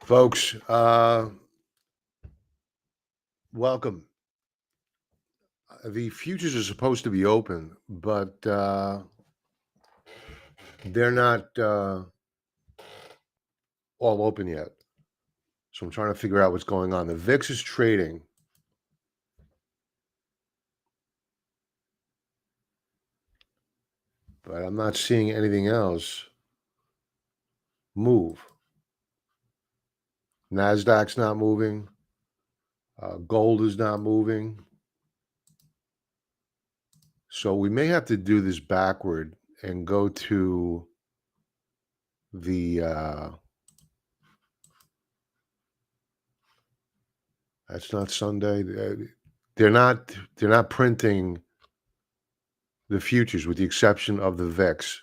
Folks, welcome. The futures are supposed to be open, but they're not all open yet. So I'm trying to figure out what's going on. The VIX is trading. But I'm not seeing anything else move. NASDAQ's not moving. Gold is not moving. So we may have to do this backward and go to the that's not Sunday. They're not printing the futures with the exception of the VIX.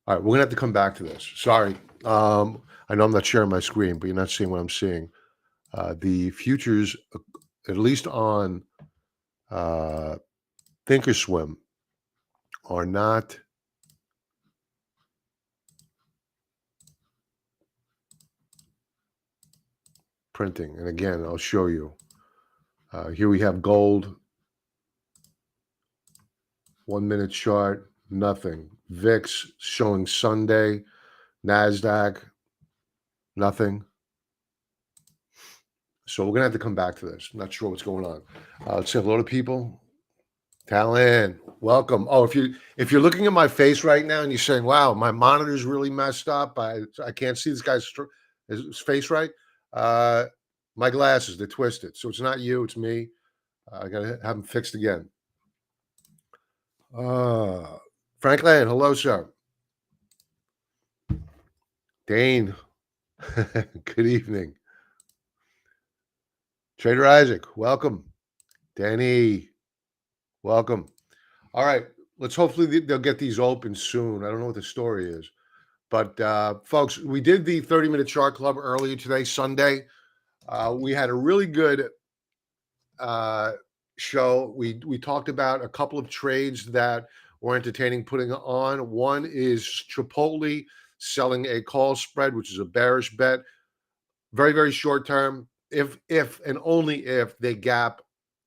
All right, we're gonna have to come back to this. Sorry. I know I'm not sharing my screen, but you're not seeing what I'm seeing. The futures, at least on Thinkorswim, are not printing. And again, I'll show you. Here we have gold, 1 minute chart, nothing. VIX showing Sunday, NASDAQ, nothing. So we're gonna have to come back to this. I'm not sure what's going on. Let's say hello to people. Talon, welcome. Oh, if you're looking at my face right now and you're saying, "Wow, my monitor's really messed up. I can't see this guy's his face right." My glasses, they're twisted, so it's not you, it's me. I gotta have them fixed again. Franklin, hello, sir. Dane, good evening. Trader Isaac, welcome. Danny, welcome. All right, let's hopefully they'll get these open soon. I don't know what the story is. But folks, we did the 30-minute chart club earlier today, Sunday. We had a really good show. We talked about a couple of trades that were entertaining putting on. One is Chipotle selling a call spread, which is a bearish bet. Very, very short term. If and only if they gap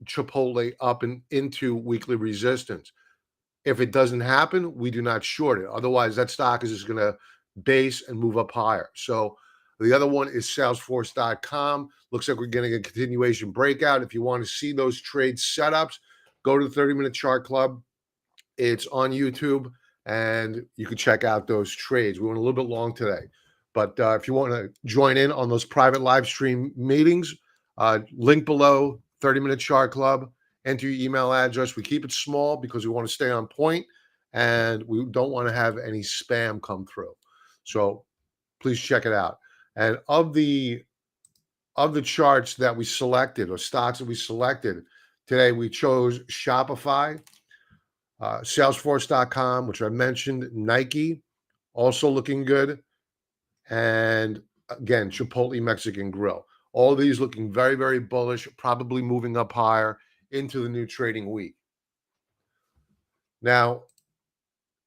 Chipotle up and into weekly resistance. If it doesn't happen, we do not short it. Otherwise, that stock is just going to base and move up higher. So the other one is Salesforce.com. Looks like we're getting a continuation breakout. If you want to see those trade setups, go to the 30-minute chart club. It's on YouTube, and you can check out those trades. We went a little bit long today. But if you want to join in on those private live stream meetings, link below, 30-minute chart club. Enter your email address. We keep it small because we want to stay on point, and we don't want to have any spam come through. So please check it out. And of the charts that we selected, or stocks that we selected today, we chose Shopify, Salesforce.com, which I mentioned, Nike, also looking good, and again, Chipotle Mexican Grill. All these looking very, very bullish, probably moving up higher into the new trading week. Now,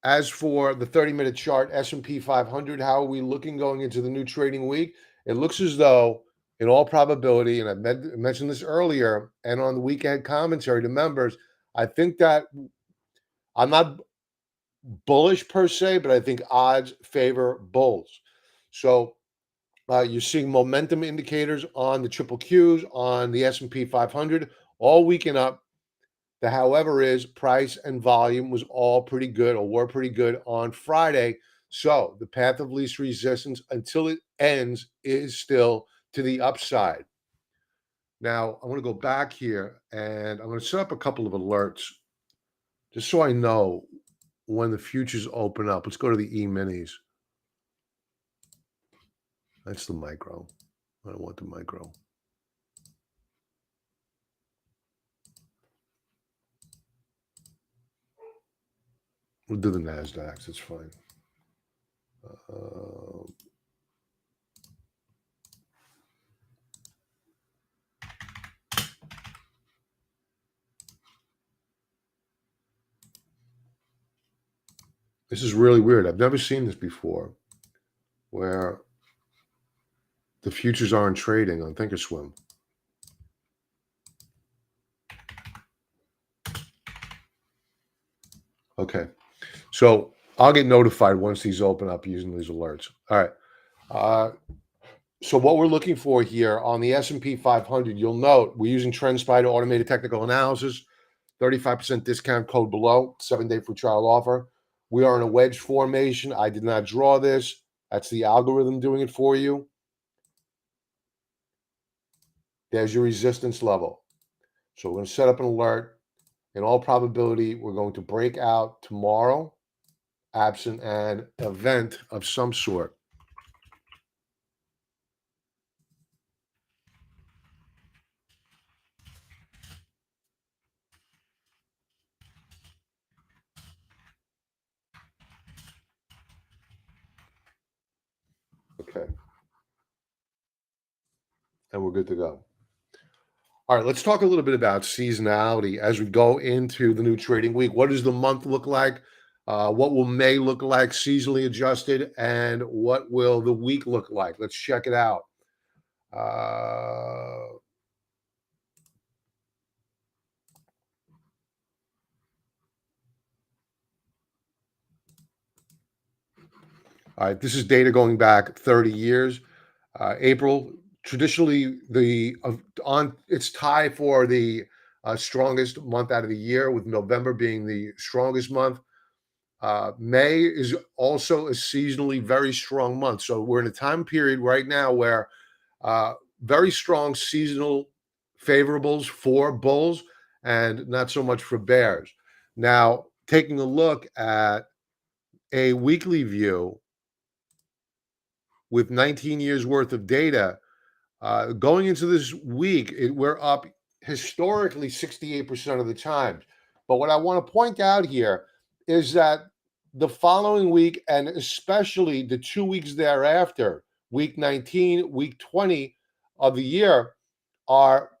as for the 30-minute chart, S&P 500, how are we looking going into the new trading week? It looks as though, in all probability, and I mentioned this earlier, and on the weekend commentary to members, I think that I'm not bullish per se, but I think odds favor bulls. So you're seeing momentum indicators on the triple Qs, on the S&P 500, all weekend up. The however is price and volume was all pretty good, or were pretty good on Friday. So the path of least resistance until it ends is still to the upside. Now, I'm going to go back here, and I'm going to set up a couple of alerts just so I know when the futures open up. Let's go to the E-minis. That's the micro. I don't want the micro. We'll do the NASDAQs. It's fine. This is really weird. I've never seen this before. where the futures aren't trading on Thinkorswim. Okay. So I'll get notified once these open up using these alerts. All right. So what we're looking for here on the S&P 500, you'll note we're using TrendSpider automated technical analysis, 35% discount code below, 7-day free trial offer. We are in a wedge formation. I did not draw this. That's the algorithm doing it for you. There's your resistance level. So we're going to set up an alert. In all probability, we're going to break out tomorrow, absent an event of some sort. Okay. And we're good to go. All right, let's talk a little bit about seasonality as we go into the new trading week. What does the month look like? What will May look like seasonally adjusted? And what will the week look like? Let's check it out. All right, this is data going back 30 years. April, traditionally, it's tied for the strongest month out of the year, with November being the strongest month. May is also a seasonally very strong month. So we're in a time period right now where very strong seasonal favorables for bulls and not so much for bears. Now, taking a look at a weekly view with 19 years worth of data, going into this week, we're up historically 68% of the time. But what I want to point out here is that the following week, and especially the 2 weeks thereafter, week 19, week 20 of the year, are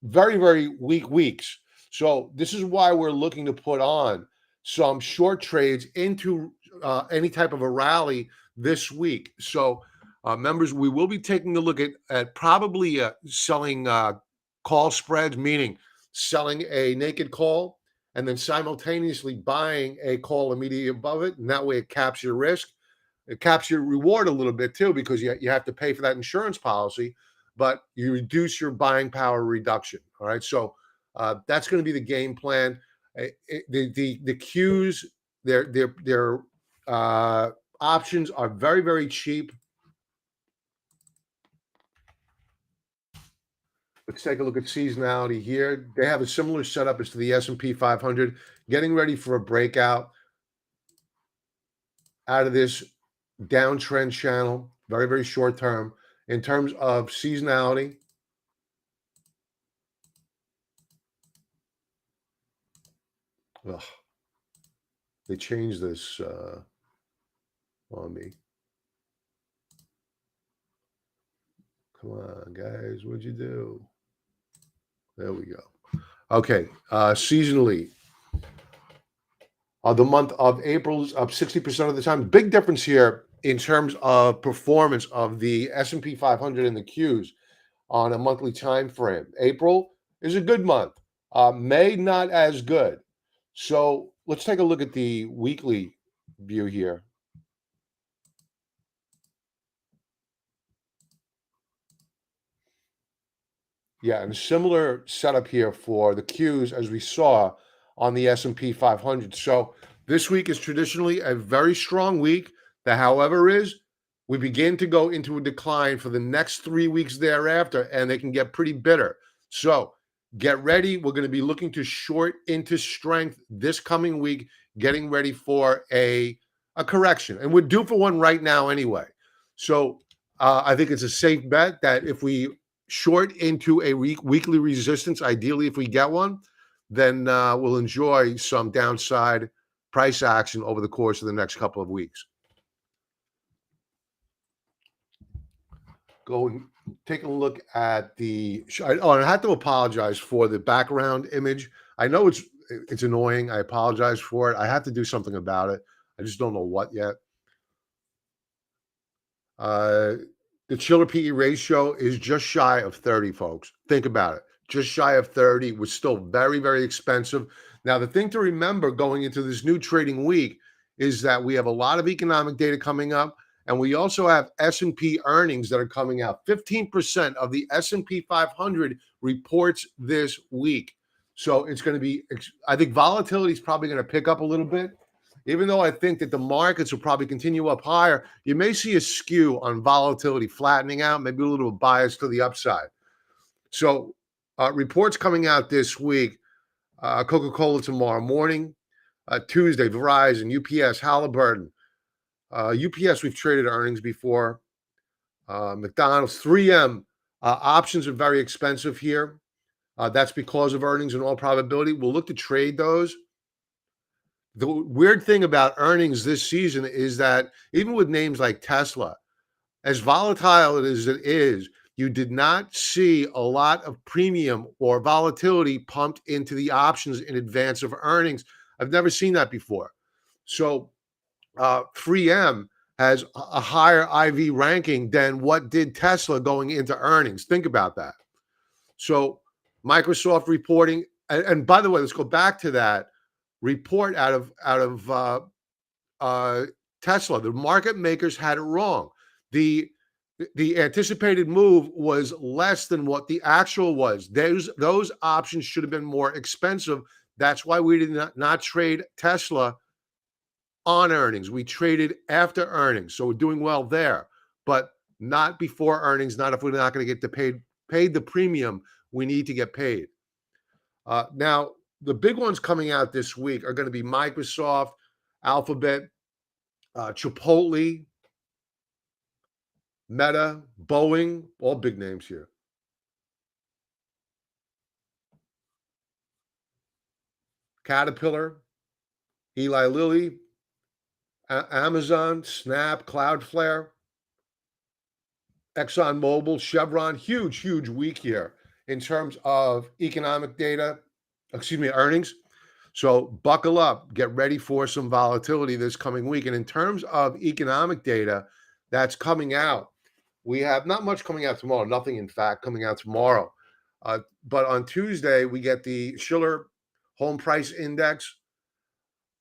very, very weak weeks. So this is why we're looking to put on some short trades into any type of a rally this week. So members, we will be taking a look at probably selling call spreads, meaning selling a naked call and then simultaneously buying a call immediately above it. And that way it caps your risk. It caps your reward a little bit too, because you have to pay for that insurance policy, but you reduce your buying power reduction. All right. So that's going to be the game plan. The cues, their options are very, very cheap. Let's take a look at seasonality here. They have a similar setup as to the S&P 500, getting ready for a breakout out of this downtrend channel, very, very short term. In terms of seasonality, ugh, they changed this on me. Come on, guys, what'd you do? There we go. Okay, seasonally, the month of April is up 60% of the time. Big difference here in terms of performance of the S&P 500 and the Qs on a monthly time frame. April is a good month. May not as good. So let's take a look at the weekly view here. Yeah, and similar setup here for the Qs as we saw on the S&P 500. So this week is traditionally a very strong week. The however is we begin to go into a decline for the next 3 weeks thereafter, and they can get pretty bitter. So get ready. We're going to be looking to short into strength this coming week, getting ready for a correction. And we're due for one right now anyway. So I think it's a safe bet that if we short into a weekly resistance, ideally if we get one, then we'll enjoy some downside price action over the course of the next couple of weeks. Taking a look at the and I have to apologize for the background image. I know it's annoying. I apologize for it. I have to do something about it. I just don't know what yet. Uh, the chiller PE ratio is just shy of 30, folks. Think about it. Just shy of 30 was still very, very expensive. Now, the thing to remember going into this new trading week is that we have a lot of economic data coming up, and we also have S&P earnings that are coming out. 15% of the S&P 500 reports this week. So it's going to be, I think volatility is probably going to pick up a little bit. Even though I think that the markets will probably continue up higher, you may see a skew on volatility flattening out, maybe a little bias to the upside. So reports coming out this week, Coca-Cola tomorrow morning, Tuesday, Verizon, UPS, Halliburton. UPS, we've traded earnings before. McDonald's, 3M. Options are very expensive here. That's because of earnings in all probability. We'll look to trade those. The weird thing about earnings this season is that even with names like Tesla, as volatile as it is, you did not see a lot of premium or volatility pumped into the options in advance of earnings. I've never seen that before. So 3M has a higher IV ranking than what did Tesla going into earnings. Think about that. So Microsoft reporting, and by the way, let's go back to that report out of Tesla. The market makers had it wrong. The anticipated move was less than what the actual was. Those options should have been more expensive. That's why we did not trade Tesla on earnings. We traded after earnings, so we're doing well there, but not before earnings. Not if we're not going to get paid the premium we need to get paid. Now, the big ones coming out this week are going to be Microsoft, Alphabet, Chipotle, Meta, Boeing, all big names here. Caterpillar, Eli Lilly, Amazon, Snap, Cloudflare, ExxonMobil, Chevron. Huge week here in terms of economic data, earnings. So buckle up, get ready for some volatility this coming week. And in terms of economic data that's coming out, we have not much coming out tomorrow, nothing in fact coming out tomorrow. But on Tuesday, we get the Schiller Home Price Index.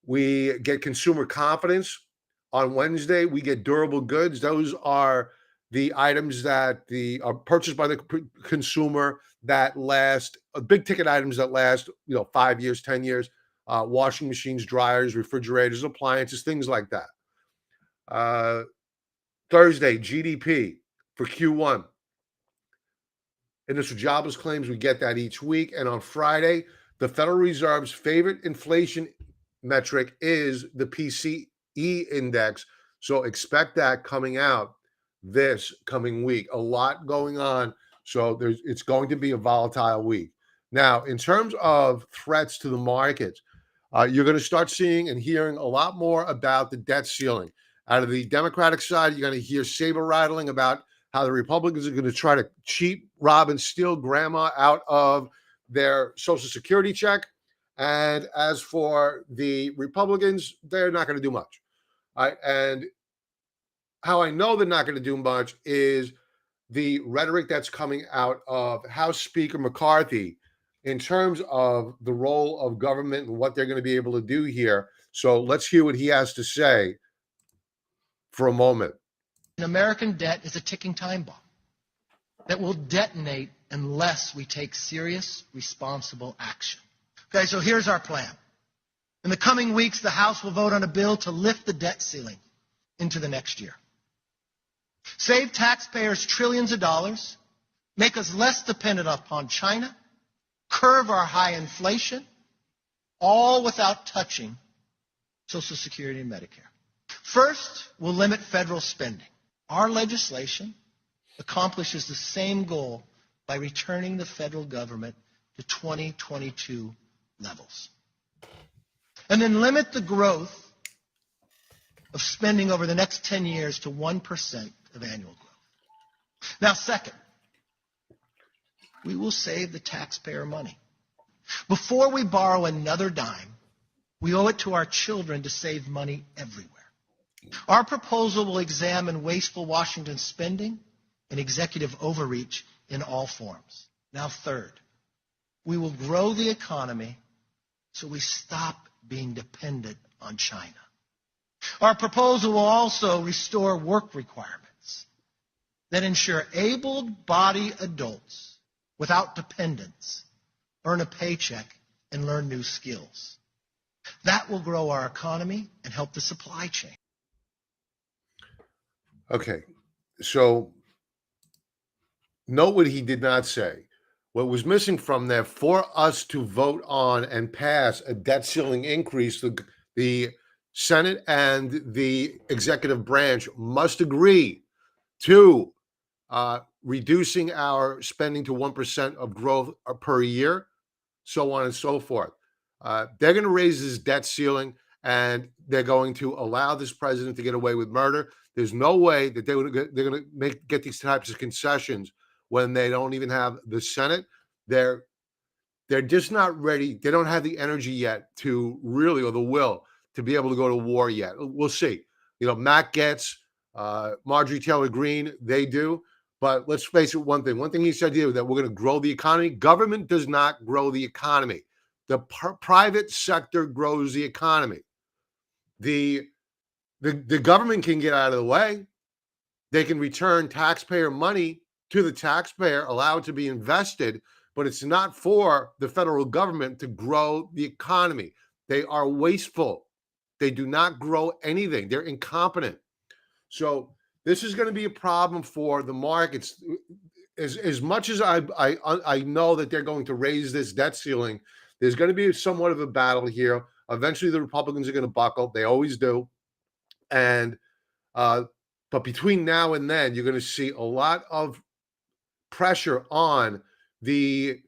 We get consumer confidence. On Wednesday, we get durable goods. Those are the items that are purchased by the consumer that last, big ticket items that last, 5 years, 10 years, washing machines, dryers, refrigerators, appliances, things like that. Thursday, GDP for Q1. Initial jobless claims, we get that each week. And on Friday, the Federal Reserve's favorite inflation metric is the PCE index. So expect that coming out this coming week. A lot going on. So it's going to be a volatile week. Now, in terms of threats to the markets, you're going to start seeing and hearing a lot more about the debt ceiling. Out of the Democratic side, you're going to hear saber rattling about how the Republicans are going to try to cheat, rob, and steal grandma out of their Social Security check. And as for the Republicans, they're not going to do much. And how I know they're not going to do much is the rhetoric that's coming out of House Speaker McCarthy in terms of the role of government and what they're going to be able to do here. So let's hear what he has to say for a moment. American debt is a ticking time bomb that will detonate unless we take serious, responsible action. Okay, so here's our plan. In the coming weeks, the House will vote on a bill to lift the debt ceiling into the next year. Save taxpayers trillions of dollars, make us less dependent upon China, curb our high inflation, all without touching Social Security and Medicare. First, we'll limit federal spending. Our legislation accomplishes the same goal by returning the federal government to 2022 levels. And then limit the growth of spending over the next 10 years to 1% of annual growth. Now, second, we will save the taxpayer money. Before we borrow another dime, we owe it to our children to save money everywhere. Our proposal will examine wasteful Washington spending and executive overreach in all forms. Now, third, we will grow the economy so we stop being dependent on China. Our proposal will also restore work requirements that ensure able-bodied adults without dependents earn a paycheck and learn new skills. That will grow our economy and help the supply chain. Okay, so note what he did not say. What was missing from there, for us to vote on and pass a debt ceiling increase, the Senate and the executive branch must agree to reducing our spending to 1% of growth per year, so on and so forth. They're going to raise this debt ceiling, and they're going to allow this president to get away with murder. There's no way that they're going to get these types of concessions when they don't even have the Senate. They're just not ready. They don't have the energy yet to really, or the will to be able to go to war yet. We'll see. Matt Gaetz, Marjorie Taylor Greene, they do. But let's face it, one thing he said here, that we're going to grow the economy. Government does not grow the economy. The private sector grows the economy. The government can get out of the way. They can return taxpayer money to the taxpayer, allow it to be invested, but it's not for the federal government to grow the economy. They are wasteful. They do not grow anything. They're incompetent. So this is going to be a problem for the markets. As much as I know that they're going to raise this debt ceiling, there's going to be somewhat of a battle here. Eventually, the Republicans are going to buckle. They always do. And but between now and then, you're going to see a lot of pressure on the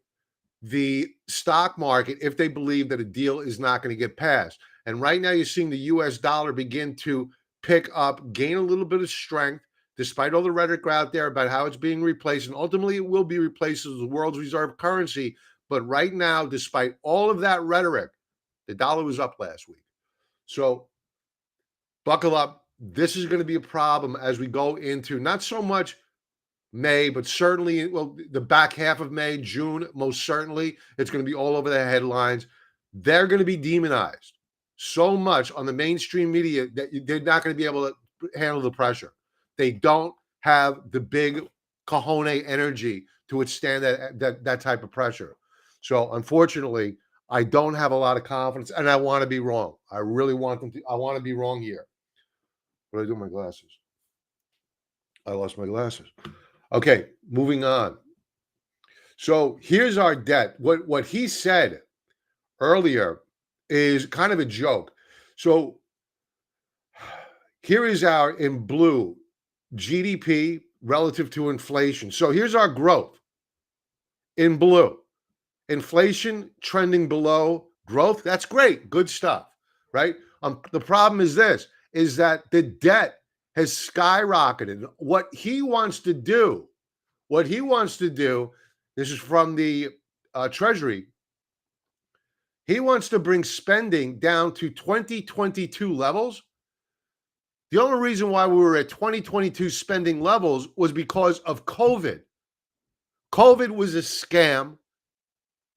stock market if they believe that a deal is not going to get passed. And right now, you're seeing the U.S. dollar begin to pick up, gain a little bit of strength, despite all the rhetoric out there about how it's being replaced. And ultimately, it will be replaced as the world's reserve currency. But right now, despite all of that rhetoric, the dollar was up last week. So buckle up. This is going to be a problem as we go into not so much May, but certainly, the back half of May, June, most certainly, it's going to be all over the headlines. They're going to be demonized so much on the mainstream media that they're not going to be able to handle the pressure. They don't have the big cojones energy to withstand that type of pressure. So unfortunately, I don't have a lot of confidence, and I want to be wrong. I really want them to. I want to be wrong here. What do I do with my glasses? I lost my glasses. Okay, moving on. So here's our debt. What he said earlier is kind of a joke. So here is our, in blue, GDP relative to inflation. So here's our growth in blue. Inflation trending below growth. That's great. Good stuff, right? The problem is this, is that the debt has skyrocketed. What he wants to do, this is from the Treasury, he wants to bring spending down to 2022 levels. The only reason why we were at 2022 spending levels was because of COVID. COVID was a scam.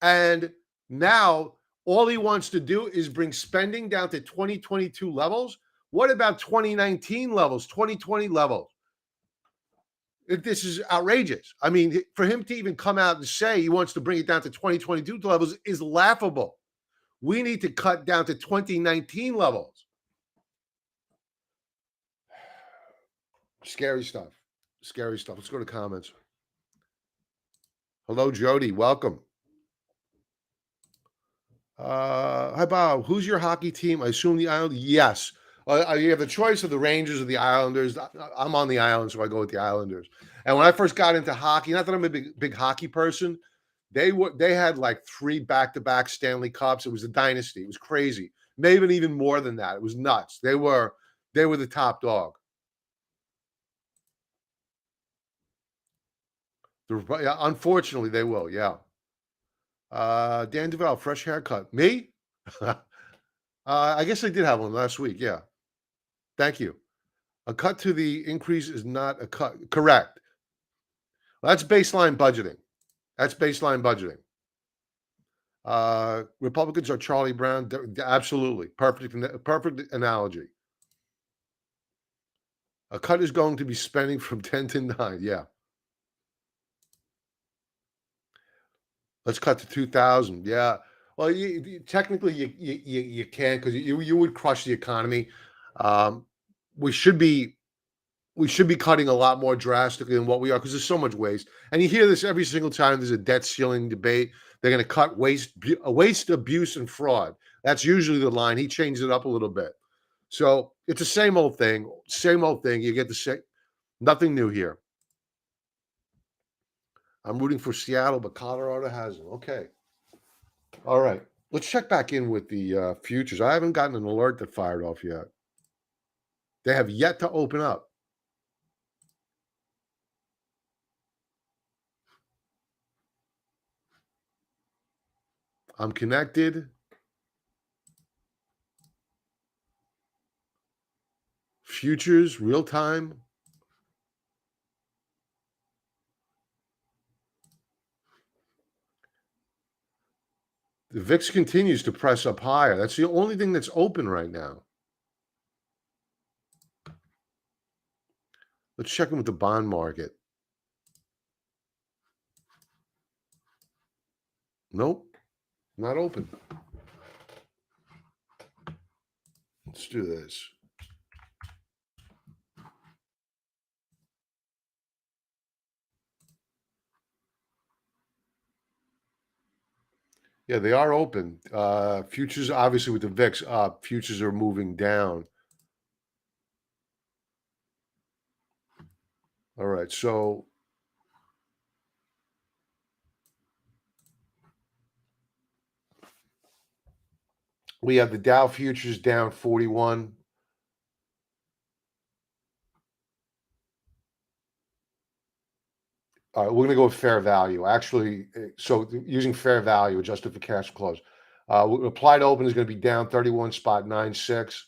And now all he wants to do is bring spending down to 2022 levels. What about 2019 levels, 2020 levels? This is outrageous. I mean, for him to even come out and say he wants to bring it down to 2022 levels is laughable. We need to cut down to 2019 levels. Scary stuff. Scary stuff. Let's go to comments. Hello, Jody. Welcome. Hi, Bob. Who's your hockey team? I assume the Islanders. Yes. You have the choice of the Rangers or the Islanders. I'm on the Islanders, so I go with the Islanders. And when I first got into hockey, not that I'm a big hockey person, they had like 3 back-to-back Stanley Cups. It was a dynasty. It was crazy. Maybe even more than that. It was nuts. They were the top dog. Unfortunately, they will. Yeah. Dan Duval, fresh haircut. Me? I guess I did have one last week. Yeah. Thank you. A cut to the increase is not a cut. Correct. That's baseline budgeting. That's baseline budgeting. Republicans are Charlie Brown. Absolutely. Perfect analogy. A cut is going to be spending from 10 to 9. Yeah. Let's cut to 2,000. Yeah. Well, technically you can, because you would crush the economy. We should be cutting a lot more drastically than what we are, because there's so much waste. And you hear this every single time there's a debt ceiling debate. They're going to cut waste, abuse, and fraud. That's usually the line. He changed it up a little bit. So it's the same old thing. Same old thing. You get the same. Nothing new here. I'm rooting for Seattle, but Colorado hasn't. Okay. All right. Let's check back in with the futures. I haven't gotten an alert that fired off yet. They have yet to open up. I'm connected. Futures, real time. The VIX continues to press up higher. That's the only thing that's open right now. Let's check in with the bond market. Nope, not open. Let's do this. Yeah, they are open. Futures, obviously, with the VIX up, futures are moving down. All right, so we have the Dow futures down 41. All right, we're going to go with fair value. Actually, so using fair value adjusted for cash close. Applied open is going to be down 31.96.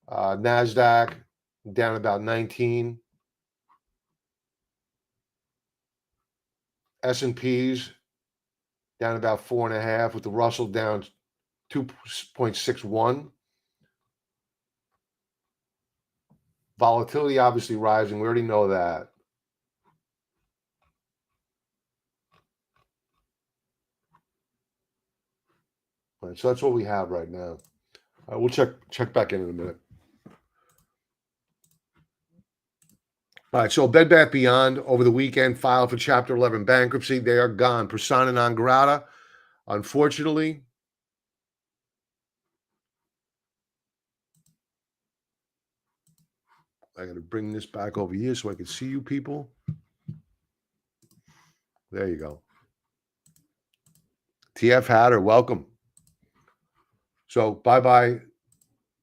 NASDAQ down about 19. S&Ps down about 4.5, with the Russell down 2.61. Volatility obviously rising. We already know that. All right, so that's what we have right now. We'll check back in a minute. All right, so Bed Bath Beyond over the weekend filed for Chapter 11 bankruptcy. They are gone. Persona non grata, unfortunately. I got to bring this back over here so I can see you people. There you go. TF Hatter, welcome. So bye-bye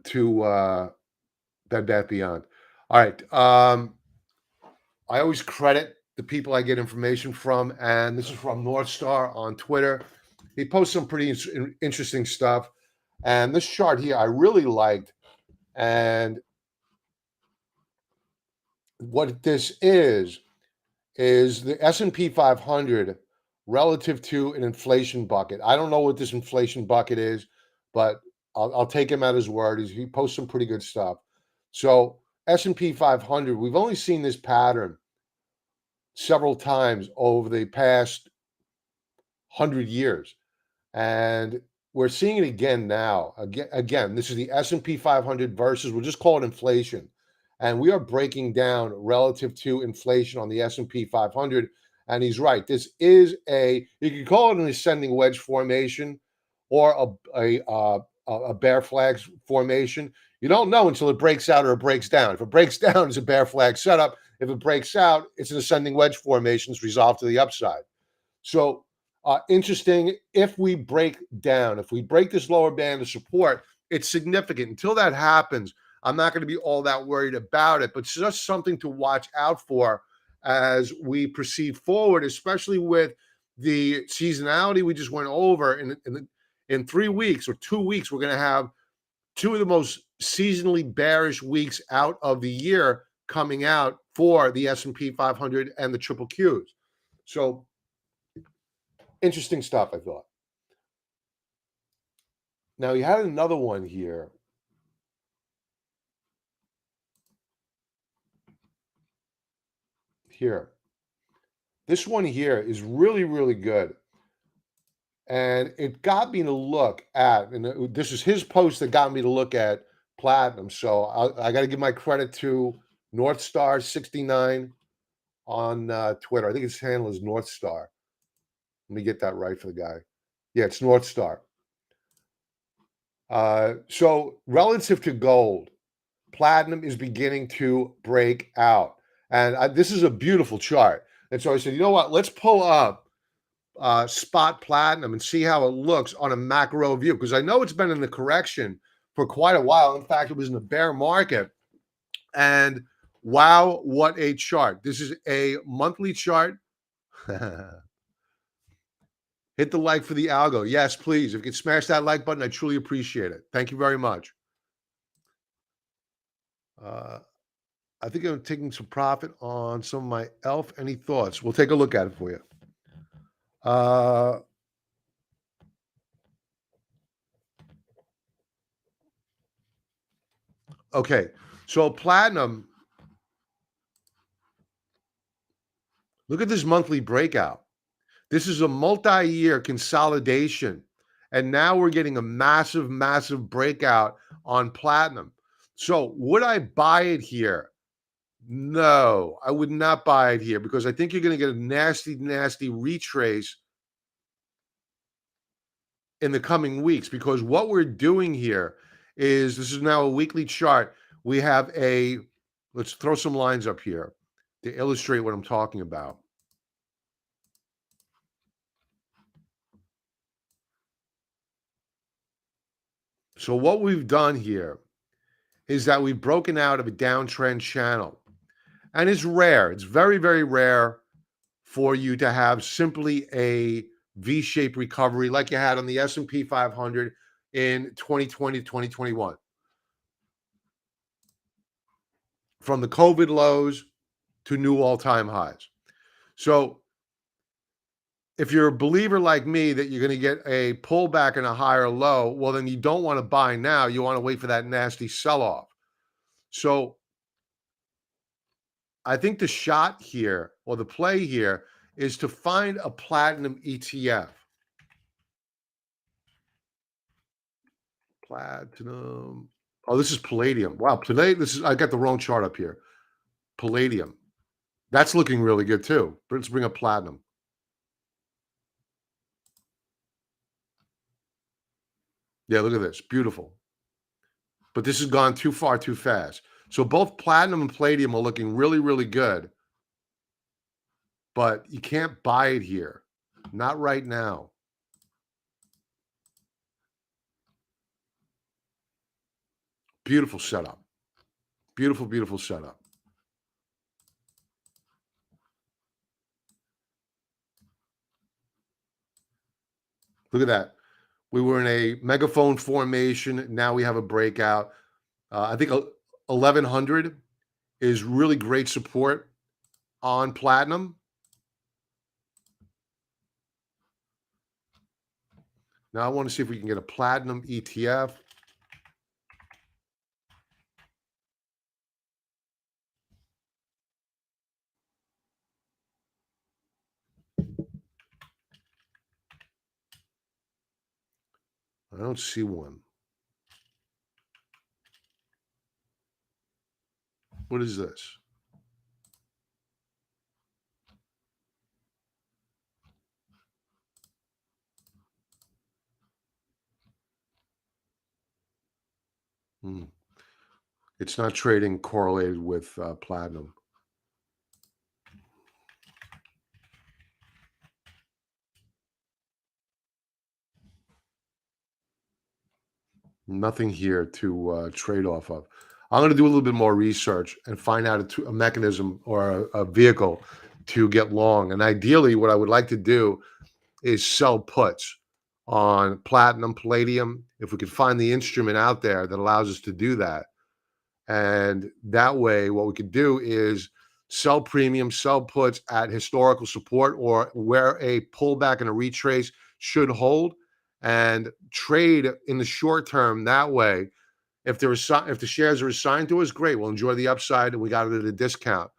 to Bed Bath Beyond. All right. I always credit the people I get information from, and this is from North Star on Twitter. He posts some pretty interesting stuff. And this chart here I really liked. And what this is the S&P 500 relative to an inflation bucket. I don't know what this inflation bucket is, but I'll take him at his word. He posts some pretty good stuff. So S&P 500, we've only seen this pattern several times over the past 100 years. And we're seeing it again now. Again, this is the S&P 500 versus, we'll just call it inflation. And we are breaking down relative to inflation on the S&P 500. And he's right. This is you can call it an ascending wedge formation or a bear flag formation. You don't know until it breaks out or it breaks down. If it breaks down, it's a bear flag setup. If it breaks out, it's an ascending wedge formation. It's resolved to the upside. So interesting. If we break this lower band of support, it's significant. Until that happens, I'm not going to be all that worried about it, but it's just something to watch out for as we proceed forward, especially with the seasonality we just went over. In 3 weeks or 2 weeks, we're going to have two of the most seasonally bearish weeks out of the year coming out for the S&P 500 and the triple Qs. So interesting stuff, I thought. Now, you had another one here. This one here is really, really good. And it got me to look at, and this is his post that got me to look at platinum. So I got to give my credit to North Star 69 on Twitter. I think his handle is North Star. Let me get that right for the guy. Yeah, it's North Star. So relative to gold, platinum is beginning to break out. And this is a beautiful chart. And so I said, you know what? Let's pull up spot platinum and see how it looks on a macro view, because I know it's been in the correction for quite a while. In fact, it was in a bear market. And wow, what a chart. This is a monthly chart. Hit the like for the algo. Yes, please. If you can smash that like button, I truly appreciate it. Thank you very much. I think I'm taking some profit on some of my ELF. Any thoughts? We'll take a look at it for you. Okay, so platinum, look at this monthly breakout. This is a multi-year consolidation, and now we're getting a massive, massive breakout on platinum. So would I buy it here? No, I would not buy it here, because I think you're going to get a nasty, nasty retrace in the coming weeks, because what we're doing here is, this is now a weekly chart. We have let's throw some lines up here to illustrate what I'm talking about. So what we've done here is that we've broken out of a downtrend channel. And it's rare. It's very, very rare for you to have simply a V-shaped recovery like you had on the S&P 500 in 2020 to 2021. From the COVID lows to new all-time highs. So if you're a believer like me that you're going to get a pullback and a higher low, well, then you don't want to buy now. You want to wait for that nasty sell-off. So I think the shot here, or the play here, is to find a platinum ETF. Platinum. Oh, this is palladium. Wow, palladium. I got the wrong chart up here. Palladium. That's looking really good too. Let's bring up platinum. Yeah, look at this. Beautiful. But this has gone too far too fast. So both platinum and palladium are looking really, really good. But you can't buy it here. Not right now. Beautiful setup. Beautiful, beautiful setup. Look at that. We were in a megaphone formation. Now we have a breakout. I think 1100 is really great support on platinum. Now I want to see if we can get a platinum ETF. I don't see one. What is this? It's not trading correlated with platinum. Nothing here to trade off of. I'm going to do a little bit more research and find out a mechanism or a vehicle to get long. And ideally, what I would like to do is sell puts on platinum, palladium, if we could find the instrument out there that allows us to do that. And that way, what we could do is sell premium, sell puts at historical support or where a pullback and a retrace should hold, and trade in the short term that way. If the shares are assigned to us, great. We'll enjoy the upside, and we got it at a discount.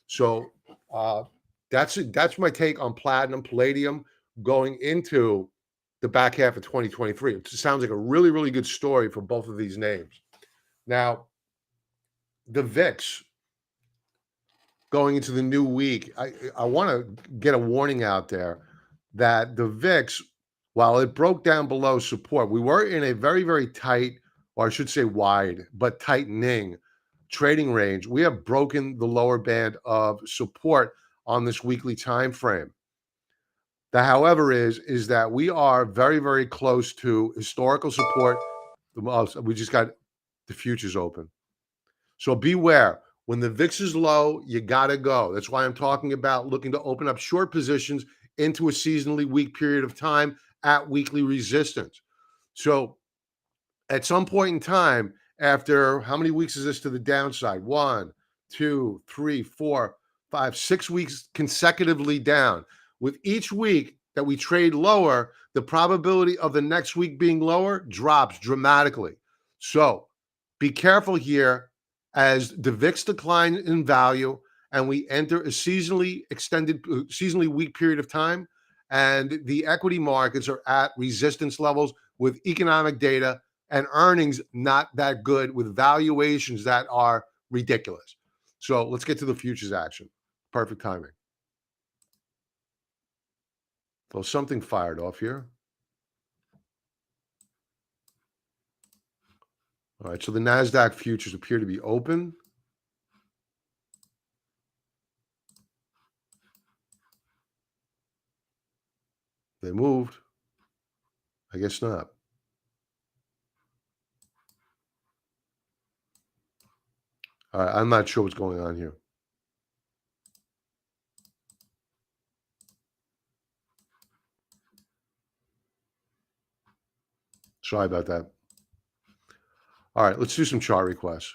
So uh, that's my take on platinum, palladium going into the back half of 2023. It sounds like a really, really good story for both of these names. Now, the VIX going into the new week, I want to get a warning out there that the VIX, while it broke down below support, we were in a very, very tight, or I should say wide, but tightening trading range. We have broken the lower band of support on this weekly time frame. The however is that we are very, very close to historical support. We just got the futures open. So beware. When the VIX is low, you got to go. That's why I'm talking about looking to open up short positions into a seasonally weak period of time at weekly resistance. So at some point in time, after how many weeks is this to the downside? 1, 2, 3, 4, 5, 6 weeks consecutively down. With each week that we trade lower, the probability of the next week being lower drops dramatically. So be careful here as the VIX decline in value and we enter a seasonally weak period of time, and the equity markets are at resistance levels with economic data and earnings not that good, with valuations that are ridiculous. So let's get to the futures action. Perfect timing. Well, something fired off here. All right, so the NASDAQ futures appear to be open. They moved. I guess not. All right, I'm not sure what's going on here. Sorry about that. All right, let's do some chart requests.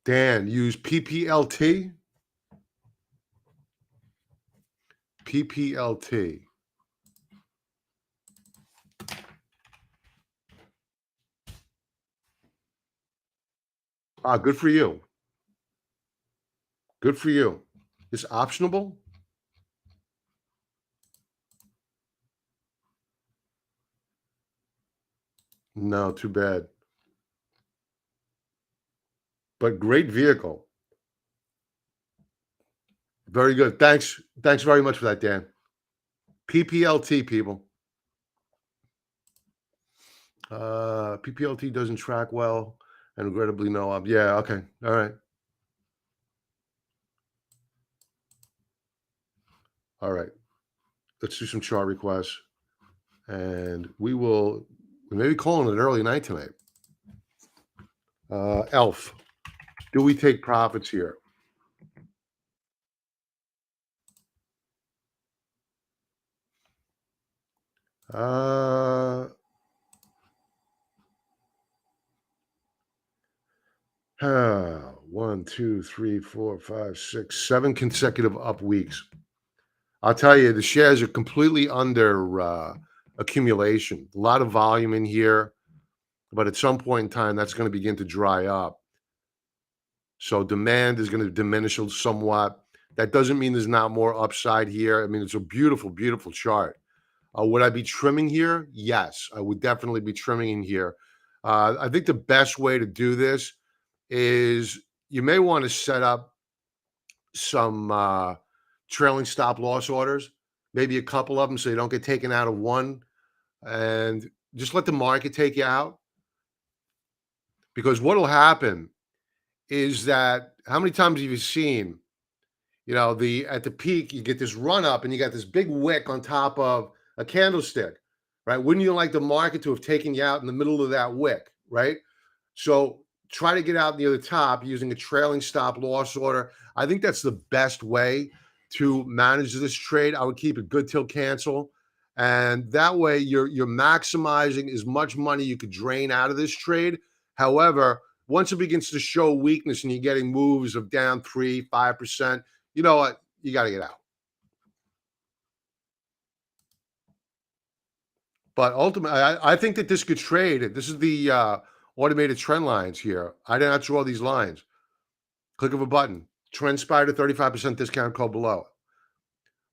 Dan, use PPLT. PPLT. Good for you. Good for you. It's optionable? No, too bad. But great vehicle. Very good. Thanks. Thanks very much for that, Dan. PPLT, people. PPLT doesn't track well, and regrettably no. Yeah, okay. All right. All right. Let's do some chart requests. And we may be calling it an early night tonight. Elf. Do we take profits here? Uh, 1, 2, 3, 4, 5, 6, 7 consecutive up weeks. I'll tell you, the shares are completely under accumulation. A lot of volume in here, but at some point in time, that's going to begin to dry up. So demand is going to diminish somewhat. That doesn't mean there's not more upside here. I mean, it's a beautiful, beautiful chart. Would I be trimming here? Yes, I would definitely be trimming in here. I think the best way to do this is you may want to set up some trailing stop loss orders, maybe a couple of them so you don't get taken out of one, and just let the market take you out. Because what will happen is that how many times have you seen, at the peak, you get this run up and you got this big wick on top of a candlestick, right? Wouldn't you like the market to have taken you out in the middle of that wick, right? So try to get out near the top using a trailing stop loss order. I think that's the best way to manage this trade. I would keep it good till cancel. And that way you're maximizing as much money you could drain out of this trade. However, once it begins to show weakness and you're getting moves of down 3-5%, you know what? You got to get out. But ultimately, I think that this could trade. This is the automated trend lines here. I did not draw these lines. Click of a button. TrendSpider, 35% discount code below.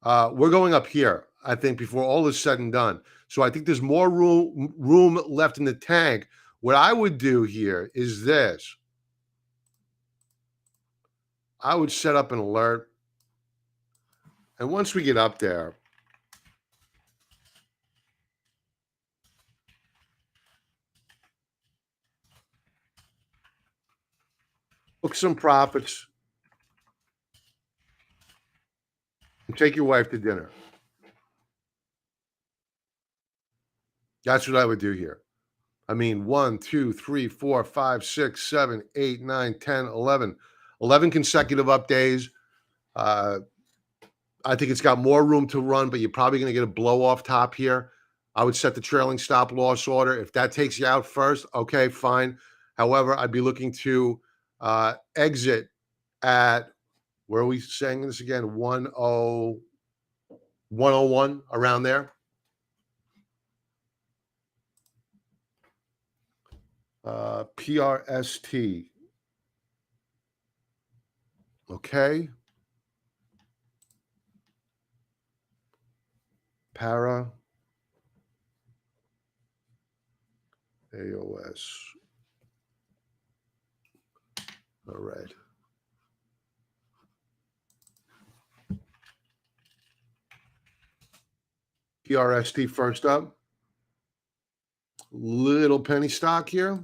We're going up here, I think, before all is said and done. So I think there's more room left in the tank. What I would do here is this. I would set up an alert. And once we get up there, book some profits and take your wife to dinner. That's what I would do here. I mean, 1, 2, 3, 4, 5, 6, 7, 8, 9, 10, 11. 11 consecutive up days. I think it's got more room to run, but you're probably going to get a blow off top here. I would set the trailing stop loss order. If that takes you out first, okay, fine. However, I'd be looking to exit at, where are we saying this again? 101, around there. PRST. Okay. Para. AOS. All right. PRST first up. Little penny stock here.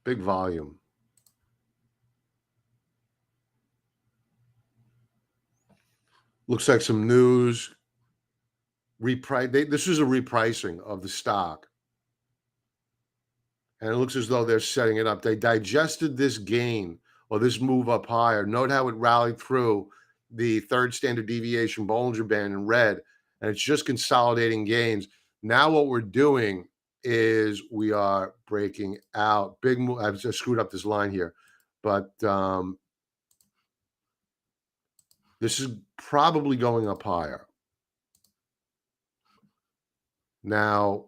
Big volume. Looks like some news. This is a repricing of the stock. And it looks as though they're setting it up. They digested this gain or this move up higher. Note how it rallied through the third standard deviation Bollinger Band in red. And it's just consolidating gains. Now what we're doing is we are breaking out. Big move. I've just screwed up this line here. But this is probably going up higher. Now,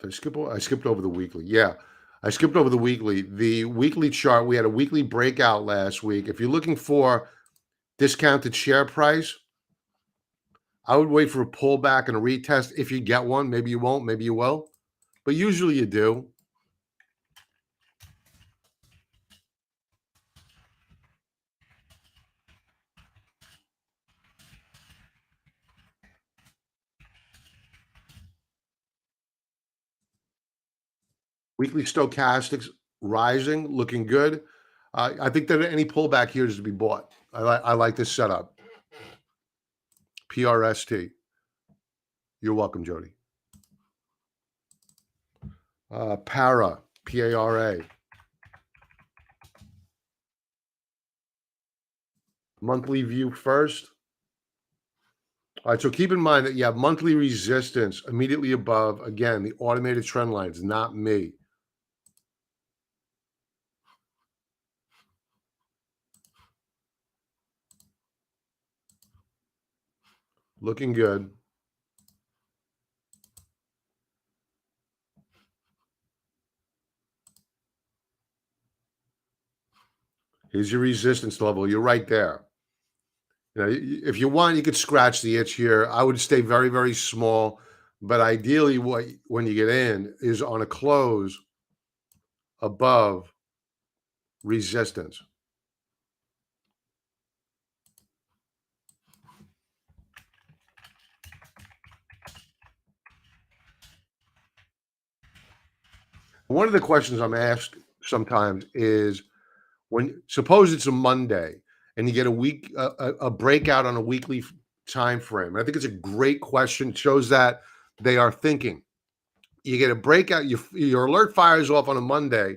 I skipped over the weekly. Yeah, I skipped over the weekly. The weekly chart, we had a weekly breakout last week. If you're looking for discounted share price, I would wait for a pullback and a retest if you get one. Maybe you won't, maybe you will. But usually you do. Weekly stochastics rising, looking good. I think that any pullback here is to be bought. I like this setup. PRST. You're welcome, Jody. Para, PARA. Monthly view first. All right, so keep in mind that you have monthly resistance immediately above, again, the automated trend lines, not me. Looking good. Here's your resistance level. You're right there. You know, if you want, you could scratch the itch here. I would stay very, very small. But ideally, when you get in is on a close above resistance. One of the questions I'm asked sometimes is when suppose it's a Monday and you get a breakout on a weekly time frame. And I think it's a great question. It shows that they are thinking. You get a breakout, your alert fires off on a Monday,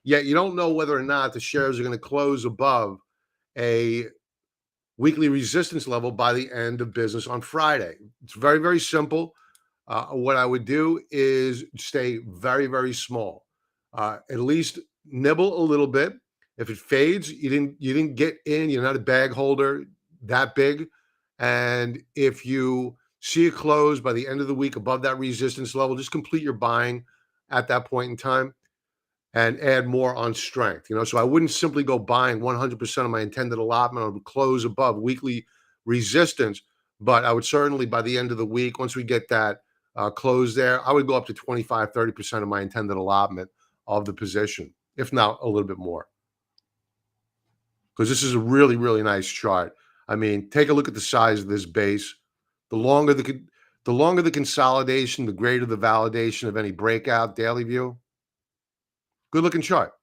yet you don't know whether or not the shares are going to close above a weekly resistance level by the end of business on Friday. It's very, very simple. What I would do is stay very, very small. At least nibble a little bit. If it fades, you didn't get in. You're not a bag holder that big. And if you see it close by the end of the week above that resistance level, just complete your buying at that point in time and add more on strength. So I wouldn't simply go buying 100% of my intended allotment. I would close above weekly resistance, but I would certainly, by the end of the week, once we get that close there, I would go up to 25, 30% of my intended allotment of the position, if not a little bit more. Because this is a really, really nice chart. I mean, take a look at the size of this base. The longer the consolidation, the greater the validation of any breakout daily view. Good looking chart.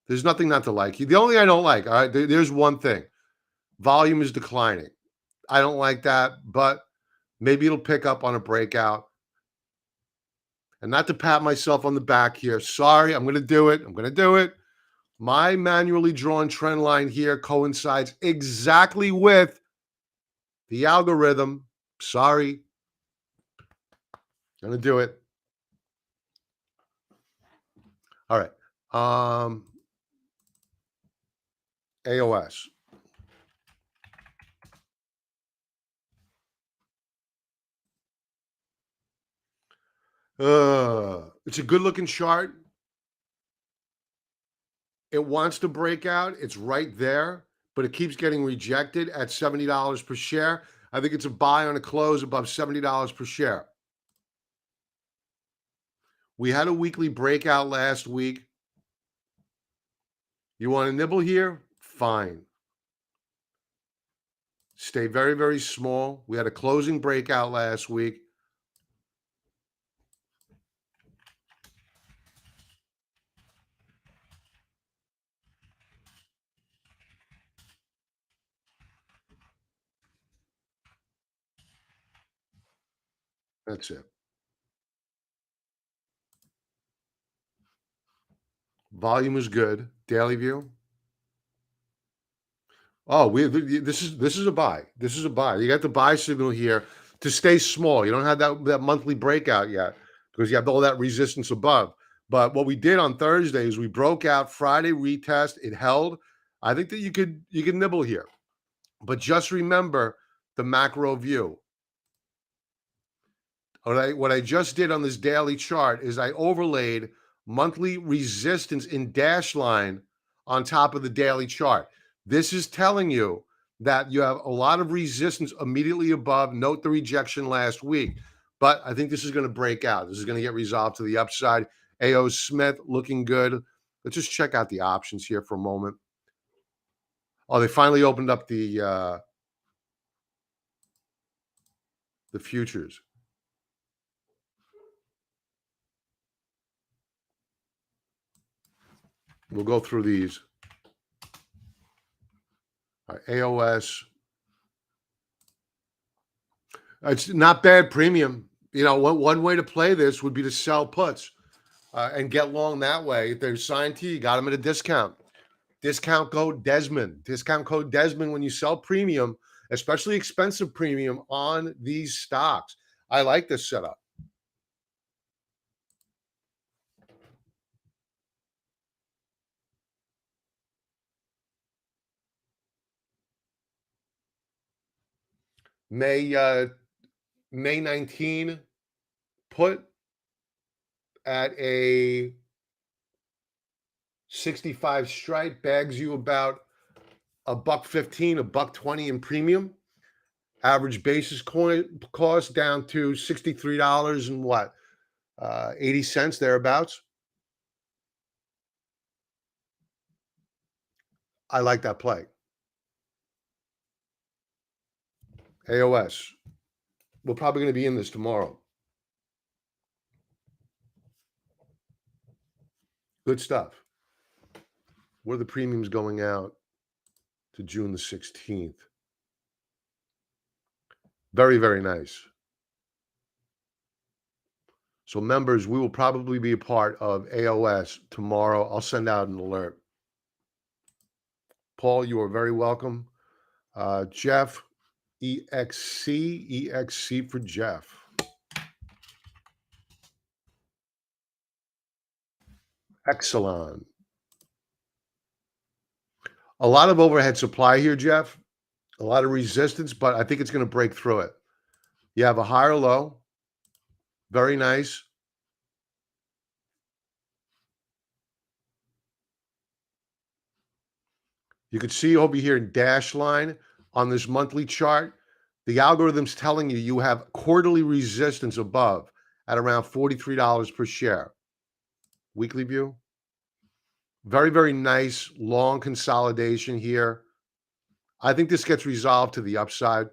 There's nothing not to like. The only thing I don't like, all right, there's one thing. Volume is declining. I don't like that, but maybe it'll pick up on a breakout. And not to pat myself on the back here. Sorry, I'm going to do it. I'm going to do it. My manually drawn trend line here coincides exactly with the algorithm. Sorry. Going to do it. All right. AOS. It's a good looking chart. It wants to break out. It's right there, but it keeps getting rejected at $70 per share. I think it's a buy on a close above $70 per share. We had a weekly breakout last week. You want to nibble here? Fine. Stay very, very small. We had a closing breakout last week. That's it. Volume is good. Daily view. Oh, this is a buy. This is a buy. You got the buy signal here to stay small. You don't have that monthly breakout yet because you have all that resistance above. But what we did on Thursday is we broke out Friday retest. It held. I think that you could nibble here, but just remember the macro view. What I just did on this daily chart is I overlaid monthly resistance in dash line on top of the daily chart. This is telling you that you have a lot of resistance immediately above. Note the rejection last week, but I think this is going to break out. This is going to get resolved to the upside. A.O. Smith looking good. Let's just check out the options here for a moment. Oh, they finally opened up the futures. We'll go through these. All right, AOS. It's not bad premium. One way to play this would be to sell puts and get long that way. If they're signed to you, got them at a discount. Discount code Desmond. Discount code Desmond when you sell premium, especially expensive premium on these stocks. I like this setup. May 19 put at a 65 strike bags you about $1.15, $1.20 in premium. Average basis cost down to $63 and what? 80 cents thereabouts. I like that play. AOS. We're probably going to be in this tomorrow. Good stuff. What are the premiums going out to June the 16th? Very, very nice. So members, we will probably be a part of AOS tomorrow. I'll send out an alert. Paul, you are very welcome. Jeff, EXC for Jeff. Excellent. A lot of overhead supply here, Jeff. A lot of resistance, but I think it's going to break through it. You have a higher low. Very nice. You can see over here in dash line on this monthly chart, the algorithm's telling you you have quarterly resistance above at around $43 per share. Weekly view. Very, very nice long consolidation here. I think this gets resolved to the upside.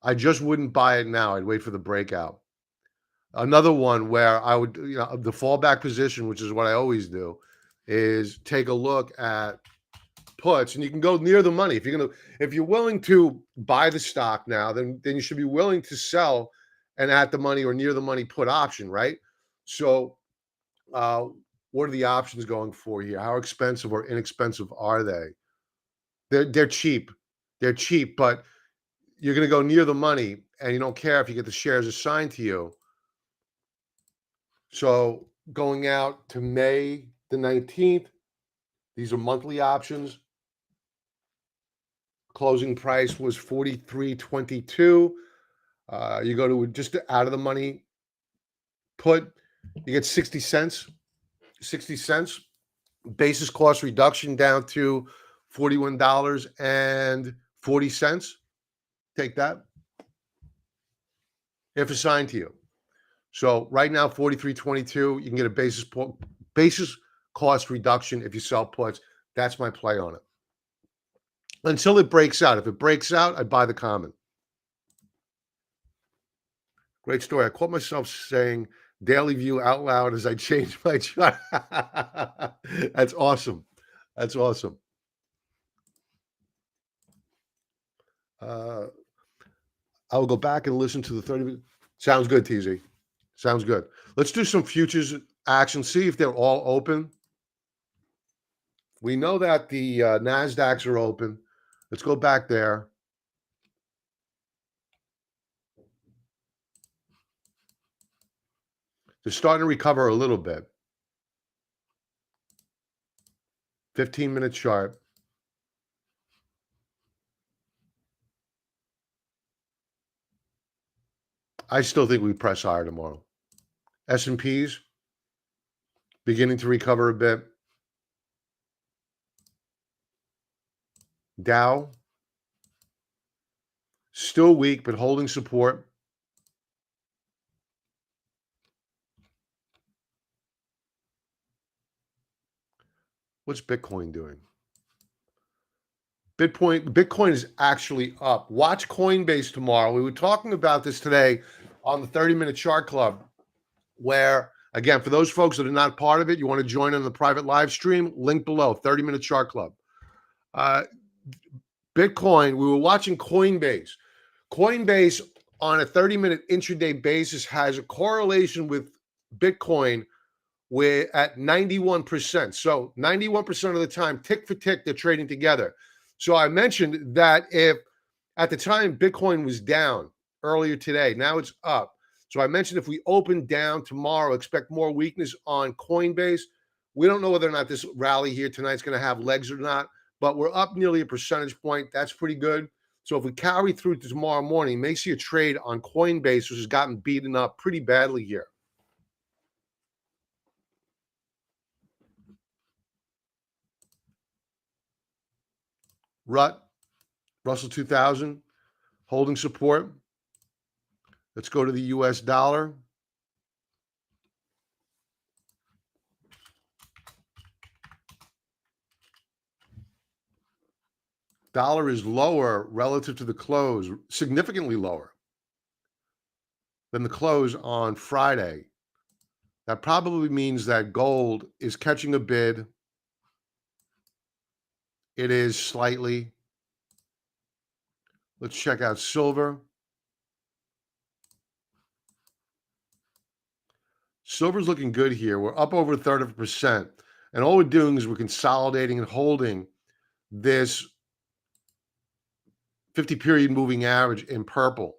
I just wouldn't buy it now. I'd wait for the breakout. Another one where I would, the fallback position, which is what I always do, is take a look at puts, and you can go near the money. If you're willing to buy the stock now, then you should be willing to sell and at the money or near the money put option, right? So, what are the options going for here? How expensive or inexpensive are they? They're cheap. They're cheap, but you're going to go near the money, and you don't care if you get the shares assigned to you. So going out to May the 19th, these are monthly options. Closing price was $43.22. You go to just out of the money put, you get 60 cents. 60 cents. Basis cost reduction down to $41.40. Take that. If assigned to you. So right now, $43.22, you can get a basis cost reduction if you sell puts. That's my play on it. Until it breaks out. If it breaks out, I buy the common. Great story. I caught myself saying daily view out loud as I changed my chart. That's awesome. That's awesome. I will go back and listen to the 30. Sounds good, TZ. Sounds good. Let's do some futures action. See if they're all open. We know that the NASDAQs are open. Let's go back there. They're starting to recover a little bit. 15-minute chart. I still think we press higher tomorrow. S&Ps beginning to recover a bit. Dow still weak, but holding support. What's Bitcoin doing? Bitcoin is actually up. Watch Coinbase tomorrow. We were talking about this today on the 30-minute chart club, where, again, for those folks that are not part of it, you want to join in the private live stream, link below, 30-minute chart club. Bitcoin, we were watching Coinbase. Coinbase on a 30-minute intraday basis has a correlation with Bitcoin we're at 91%. So 91% of the time, tick for tick, they're trading together. So I mentioned that if at the time Bitcoin was down earlier today, now it's up. So I mentioned if we open down tomorrow, expect more weakness on Coinbase. We don't know whether or not this rally here tonight is going to have legs or not, but we're up nearly a percentage point. That's pretty good. So if we carry through to tomorrow morning, you may see a trade on Coinbase, which has gotten beaten up pretty badly here. Russell 2000, holding support. Let's go to the US dollar. Dollar is lower relative to the close, significantly lower than the close on Friday. That probably means that gold is catching a bid. It is slightly. Let's check out silver. Silver's looking good here. We're up over 1/3%. And all we're doing is we're consolidating and holding this 50-period moving average in purple.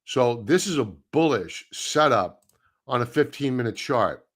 So this is a bullish setup on a 15-minute chart.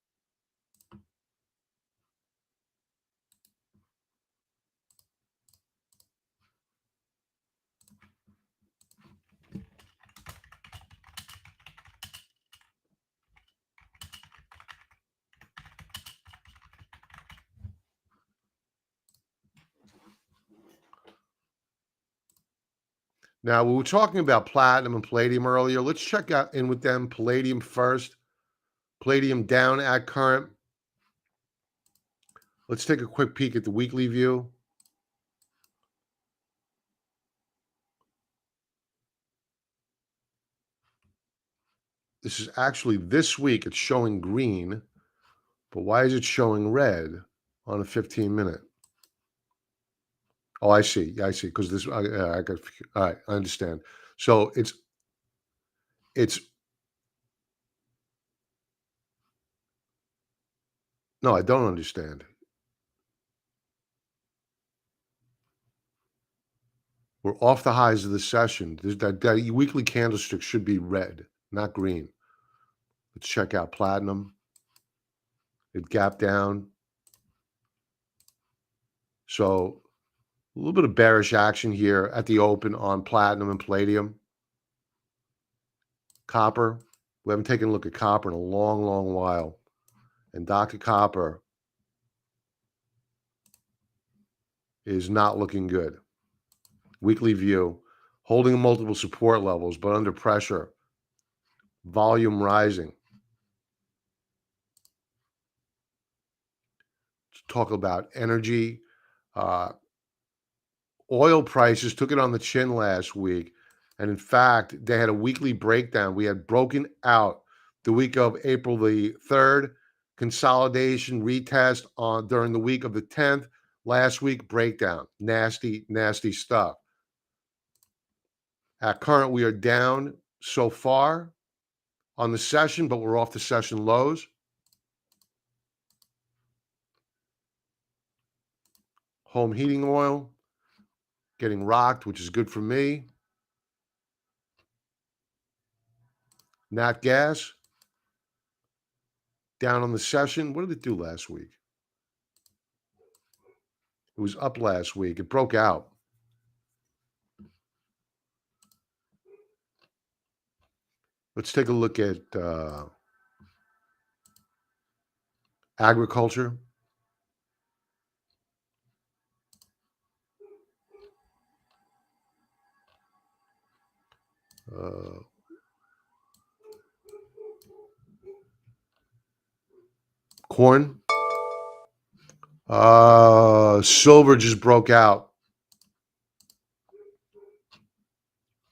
Now, we were talking about platinum and palladium earlier. Let's check out in with them. Palladium first. Palladium down at current. Let's take a quick peek at the weekly view. This is actually this week. It's showing green, but why is it showing red on a 15-minute? Oh, I see. Yeah, I see. Because this, I got. All right, I understand. So it's. No, I don't understand. We're off the highs of the session. That weekly candlestick should be red, not green. Let's check out platinum. It gapped down. So a little bit of bearish action here at the open on platinum and palladium. Copper. We haven't taken a look at copper in a long, long while. And Dr. Copper is not looking good. Weekly view. Holding multiple support levels, but under pressure. Volume rising. Let's talk about energy. Oil prices took it on the chin last week. And in fact, they had a weekly breakdown. We had broken out the week of April the 3rd, consolidation retest on during the week of the 10th. Last week, breakdown. Nasty, nasty stuff. At current, we are down so far on the session, but we're off the session lows. Home heating oil getting rocked, which is good for me. Nat gas down on the session. What did it do last week? It was up last week. It broke out. Let's take a look at agriculture. Corn. Silver just broke out.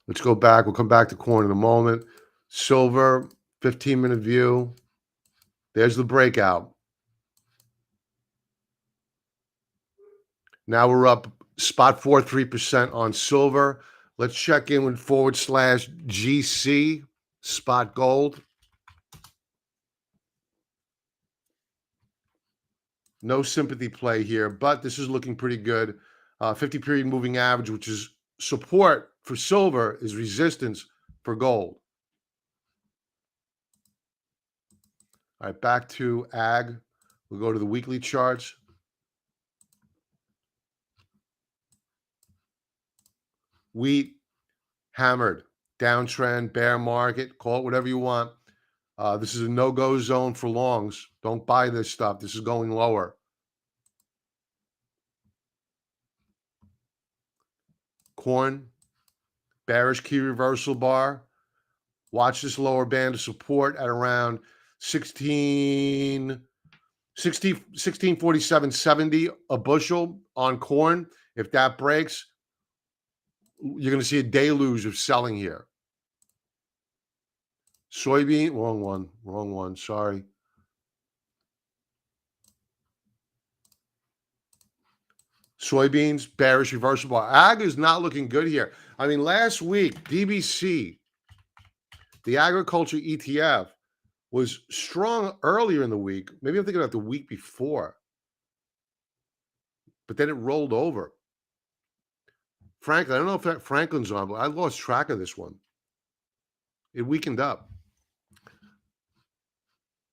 Let's go back. We'll come back to corn in a moment. Silver, 15-minute view. There's the breakout. Now we're up spot 43% on silver. Let's check in with /GC, spot gold. No sympathy play here, but this is looking pretty good. 50-period moving average, which is support for silver, is resistance for gold. All right, back to ag. We'll go to the weekly charts. Wheat, hammered, downtrend, bear market, call it whatever you want. This is a no-go zone for longs. Don't buy this stuff. This is going lower. Corn, bearish key reversal bar. Watch this lower band of support at around 1647.70 a bushel on corn. If that breaks, you're going to see a deluge of selling here. Soybean, wrong one. Sorry. Soybeans, bearish reversible. Ag is not looking good here. I mean, last week, DBC, the agriculture ETF, was strong earlier in the week. Maybe I'm thinking about the week before. But then it rolled over. Franklin, I don't know if Franklin's on, but I lost track of this one. It weakened up.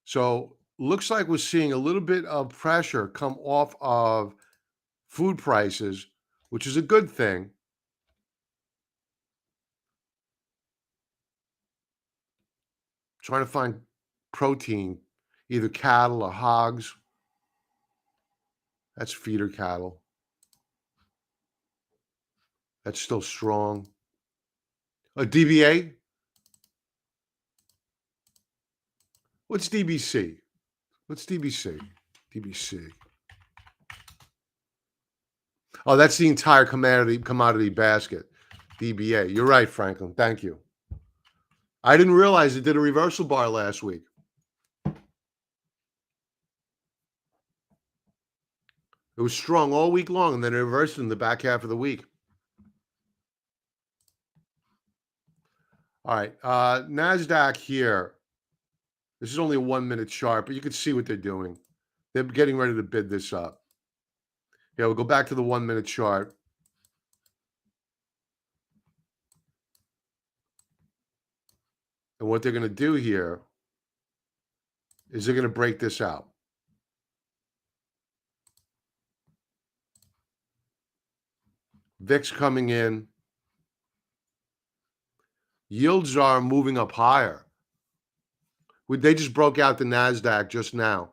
So looks like we're seeing a little bit of pressure come off of food prices, which is a good thing. Trying to find protein, either cattle or hogs. That's feeder cattle. That's still strong. A DBA? What's DBC? What's DBC? DBC. Oh, that's the entire commodity basket. DBA. You're right, Franklin. Thank you. I didn't realize it did a reversal bar last week. It was strong all week long, and then it reversed in the back half of the week. All right. NASDAQ here. This is only a 1-minute chart, but you can see what they're doing. They're getting ready to bid this up. Yeah, we'll go back to the 1-minute chart. And what they're going to do here is they're going to break this out. VIX coming in. Yields are moving up higher. They just broke out the NASDAQ just now.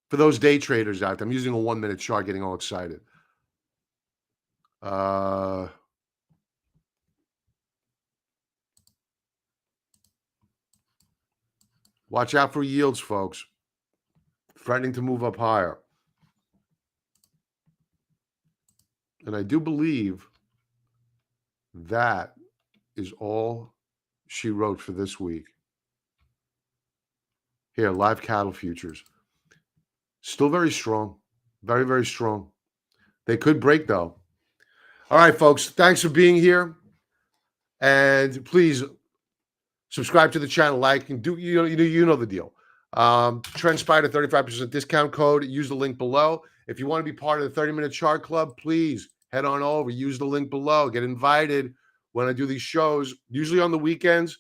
For those day traders out there, I'm using a 1-minute chart, getting all excited. Watch out for yields, folks. Threatening to move up higher. And I do believe that is all she wrote for this week. Here, live cattle futures. Still very strong. Very, very strong. They could break, though. All right, folks. Thanks for being here. And please subscribe to the channel, like, and do you know the deal. TrendSpider 35% discount code. Use the link below. If you want to be part of the 30-minute chart club, please head on over. Use the link below. Get invited when I do these shows, usually on the weekends.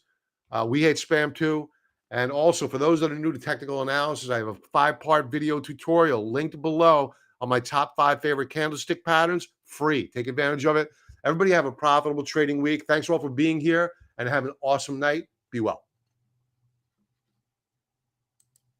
We hate spam too. And also, for those that are new to technical analysis, I have a 5-part video tutorial linked below on my top 5 favorite candlestick patterns. Free. Take advantage of it. Everybody have a profitable trading week. Thanks all for being here, and have an awesome night. Be well.